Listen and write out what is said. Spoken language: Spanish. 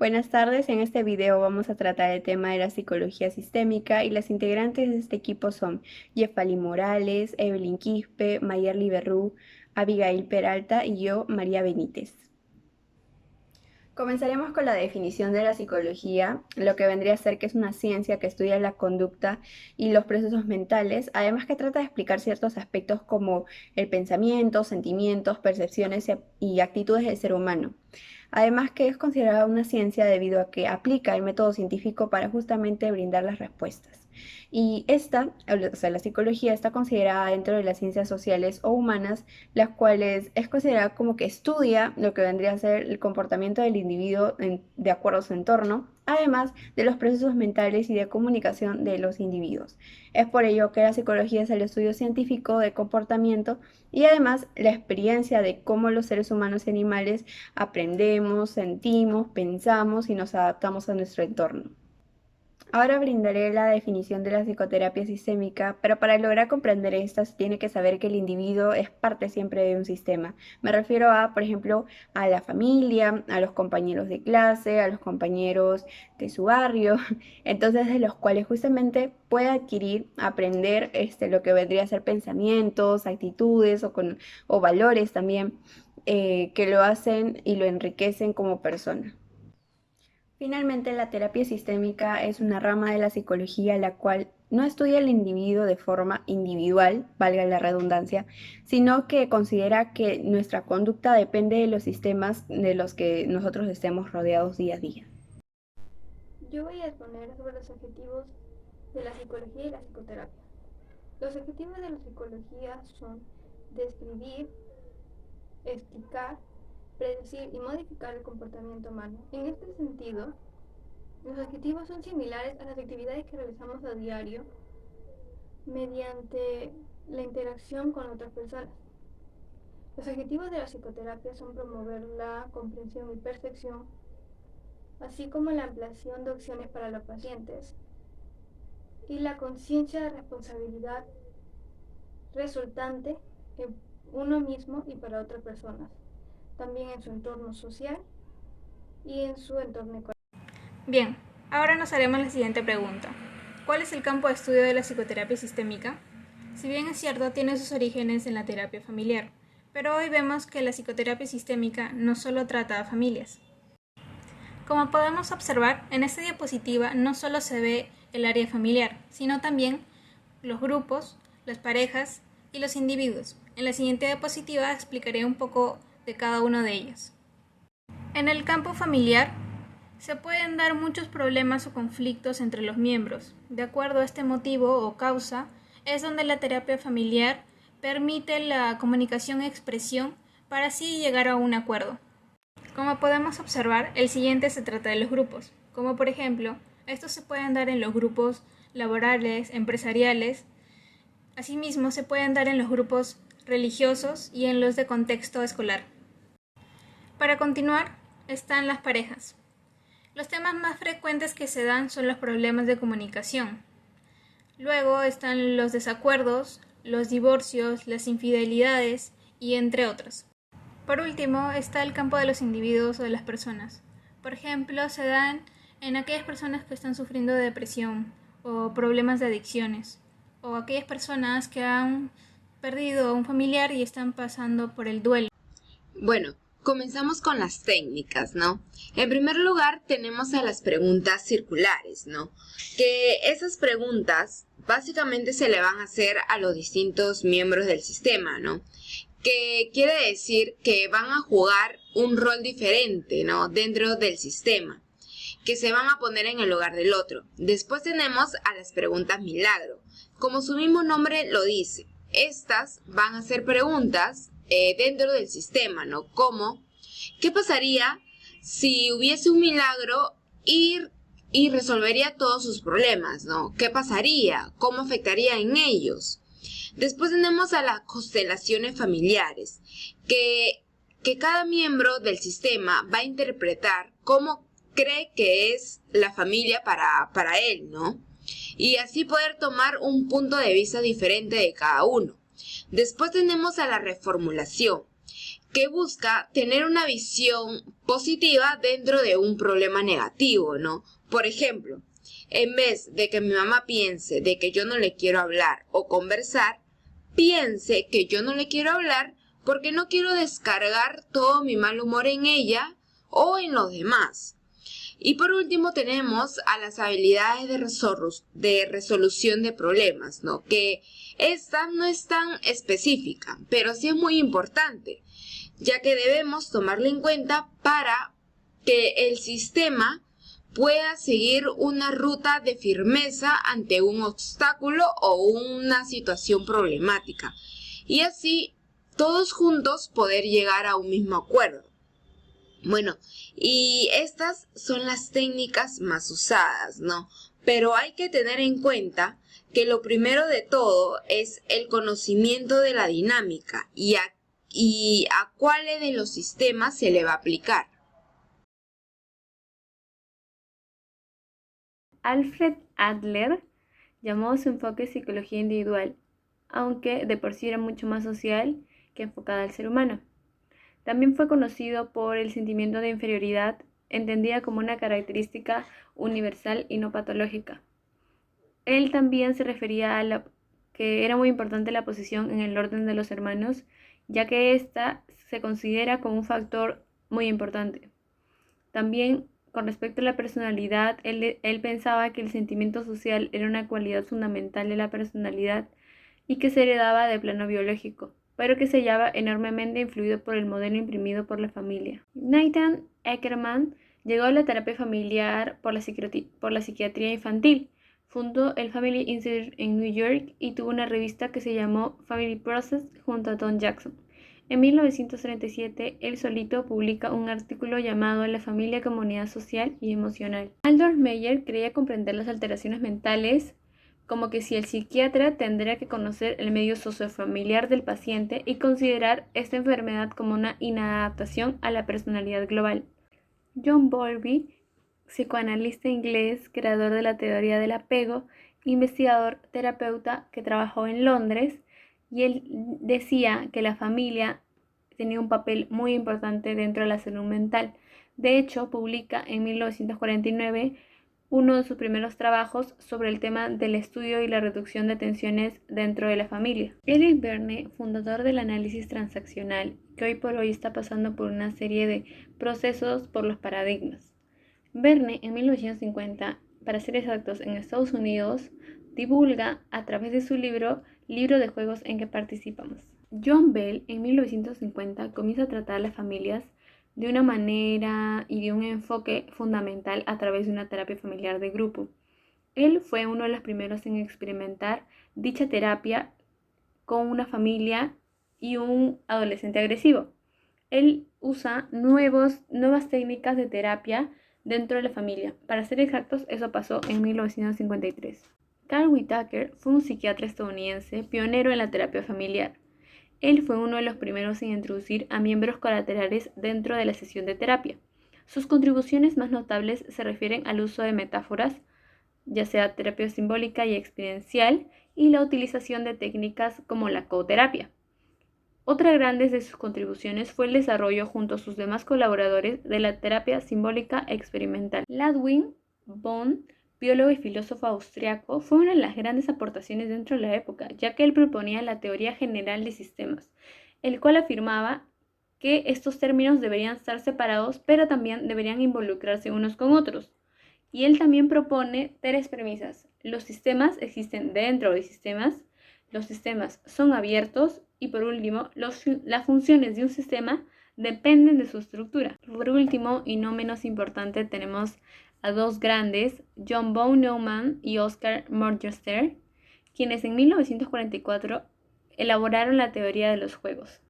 Buenas tardes, en este video vamos a tratar el tema de la psicología sistémica y las integrantes de este equipo son Jeffali Morales, Evelyn Quispe, Mayerly Berrú, Abigail Peralta y yo, María Benítez. Comenzaremos con la definición de la psicología, lo que vendría a ser que es una ciencia que estudia la conducta y los procesos mentales, además que trata de explicar ciertos aspectos como el pensamiento, sentimientos, percepciones y actitudes del ser humano. Además que es considerada una ciencia debido a que aplica el método científico para justamente brindar las respuestas. Y la psicología está considerada dentro de las ciencias sociales o humanas, las cuales es considerada como que estudia lo que vendría a ser el comportamiento del individuo de acuerdo a su entorno, además de los procesos mentales y de comunicación de los individuos. Es por ello que la psicología es el estudio científico del comportamiento y además la experiencia de cómo los seres humanos y animales aprendemos, sentimos, pensamos y nos adaptamos a nuestro entorno. Ahora brindaré la definición de la psicoterapia sistémica, pero para lograr comprender esta se tiene que saber que el individuo es parte siempre de un sistema. Me refiero a, por ejemplo, a la familia, a los compañeros de clase, a los compañeros de su barrio, entonces de los cuales justamente puede adquirir, aprender lo que vendría a ser pensamientos, actitudes o valores también que lo hacen y lo enriquecen como persona. Finalmente, la terapia sistémica es una rama de la psicología la cual no estudia al individuo de forma individual, valga la redundancia, sino que considera que nuestra conducta depende de los sistemas de los que nosotros estemos rodeados día a día. Yo voy a exponer sobre los objetivos de la psicología y la psicoterapia. Los objetivos de la psicología son describir, explicar, predecir y modificar el comportamiento humano. En este sentido, los objetivos son similares a las actividades que realizamos a diario mediante la interacción con otras personas. Los objetivos de la psicoterapia son promover la comprensión y percepción, así como la ampliación de opciones para los pacientes y la conciencia de responsabilidad resultante en uno mismo y para otras personas, también en su entorno social y en su entorno económico. Bien, ahora nos haremos la siguiente pregunta. ¿Cuál es el campo de estudio de la psicoterapia sistémica? Si bien es cierto, tiene sus orígenes en la terapia familiar, pero hoy vemos que la psicoterapia sistémica no solo trata a familias. Como podemos observar, en esta diapositiva no solo se ve el área familiar, sino también los grupos, las parejas y los individuos. En la siguiente diapositiva explicaré un poco de cada uno de ellos. En el campo familiar se pueden dar muchos problemas o conflictos entre los miembros. De acuerdo a este motivo o causa, es donde la terapia familiar permite la comunicación y expresión para así llegar a un acuerdo. Como podemos observar, el siguiente se trata de los grupos, como por ejemplo, estos se pueden dar en los grupos laborales, empresariales, asimismo se pueden dar en los grupos religiosos y en los de contexto escolar. Para continuar, están las parejas. Los temas más frecuentes que se dan son los problemas de comunicación. Luego están los desacuerdos, los divorcios, las infidelidades y entre otros. Por último está el campo de los individuos o de las personas. Por ejemplo, se dan en aquellas personas que están sufriendo de depresión o problemas de adicciones, o aquellas personas que han perdido a un familiar y están pasando por el duelo. Bueno, comenzamos con las técnicas, ¿no? En primer lugar tenemos a las preguntas circulares, ¿no? Que esas preguntas básicamente se le van a hacer a los distintos miembros del sistema, ¿no? Que quiere decir que van a jugar un rol diferente, ¿no? Dentro del sistema, que se van a poner en el lugar del otro. Después tenemos a las preguntas milagro. Como su mismo nombre lo dice, estas van a ser preguntas dentro del sistema, ¿no? Como, ¿qué pasaría si hubiese un milagro y resolvería todos sus problemas, ¿no? ¿Qué pasaría? ¿Cómo afectaría en ellos? Después tenemos a las constelaciones familiares, que cada miembro del sistema va a interpretar cómo cree que es la familia para él, ¿no? Y así poder tomar un punto de vista diferente de cada uno. Después tenemos a la reformulación, que busca tener una visión positiva dentro de un problema negativo, ¿no? Por ejemplo, en vez de que mi mamá piense de que yo no le quiero hablar o conversar, piense que yo no le quiero hablar porque no quiero descargar todo mi mal humor en ella o en los demás. Y por último tenemos a las habilidades de resolución de problemas, ¿no? Que esta no es tan específica, pero sí es muy importante, ya que debemos tomarla en cuenta para que el sistema pueda seguir una ruta de firmeza ante un obstáculo o una situación problemática. Y así, todos juntos poder llegar a un mismo acuerdo. Bueno, y estas son las técnicas más usadas, ¿no? Pero hay que tener en cuenta que lo primero de todo es el conocimiento de la dinámica y a cuáles de los sistemas se le va a aplicar. Alfred Adler llamó su enfoque psicología individual, aunque de por sí era mucho más social que enfocada al ser humano. También fue conocido por el sentimiento de inferioridad, entendida como una característica universal y no patológica. Él también se refería a que era muy importante la posición en el orden de los hermanos, ya que ésta se considera como un factor muy importante. También, con respecto a la personalidad, él pensaba que el sentimiento social era una cualidad fundamental de la personalidad y que se heredaba de plano biológico, pero que se hallaba enormemente influido por el modelo imprimido por la familia. Nathan Eckerman llegó a la terapia familiar por la psiquiatría infantil. Fundó el Family Institute en New York y tuvo una revista que se llamó Family Process junto a Tom Jackson. En 1937, él solito publica un artículo llamado La familia como unidad social y emocional. Aldous Meyer creía comprender las alteraciones mentales como que si el psiquiatra tendría que conocer el medio sociofamiliar del paciente y considerar esta enfermedad como una inadaptación a la personalidad global. John Bowlby, psicoanalista inglés, creador de la teoría del apego, investigador, terapeuta que trabajó en Londres, y él decía que la familia tenía un papel muy importante dentro de la salud mental. De hecho, publica en 1949 uno de sus primeros trabajos sobre el tema del estudio y la reducción de tensiones dentro de la familia. Eric Berne, fundador del análisis transaccional, que hoy por hoy está pasando por una serie de procesos por los paradigmas. Berne, en 1950, para ser exactos, en Estados Unidos, divulga a través de su libro de juegos en que participamos. John Bell, en 1950, comienza a tratar a las familias de una manera y de un enfoque fundamental a través de una terapia familiar de grupo. Él fue uno de los primeros en experimentar dicha terapia con una familia y un adolescente agresivo. Él usa nuevas técnicas de terapia dentro de la familia. Para ser exactos, eso pasó en 1953. Carl Whitaker fue un psiquiatra estadounidense pionero en la terapia familiar. Él fue uno de los primeros en introducir a miembros colaterales dentro de la sesión de terapia. Sus contribuciones más notables se refieren al uso de metáforas, ya sea terapia simbólica y experiencial, y la utilización de técnicas como la coterapia. Otra grande de sus contribuciones fue el desarrollo junto a sus demás colaboradores de la terapia simbólica experimental. Ludwig von, biólogo y filósofo austriaco, fue una de las grandes aportaciones dentro de la época, ya que él proponía la teoría general de sistemas, el cual afirmaba que estos términos deberían estar separados, pero también deberían involucrarse unos con otros. Y él también propone 3 premisas. Los sistemas existen dentro de sistemas, los sistemas son abiertos y por último, las funciones de un sistema dependen de su estructura. Por último, y no menos importante, tenemos a 2 grandes, John von Neumann y Oscar Morgenstern, quienes en 1944 elaboraron la teoría de los juegos.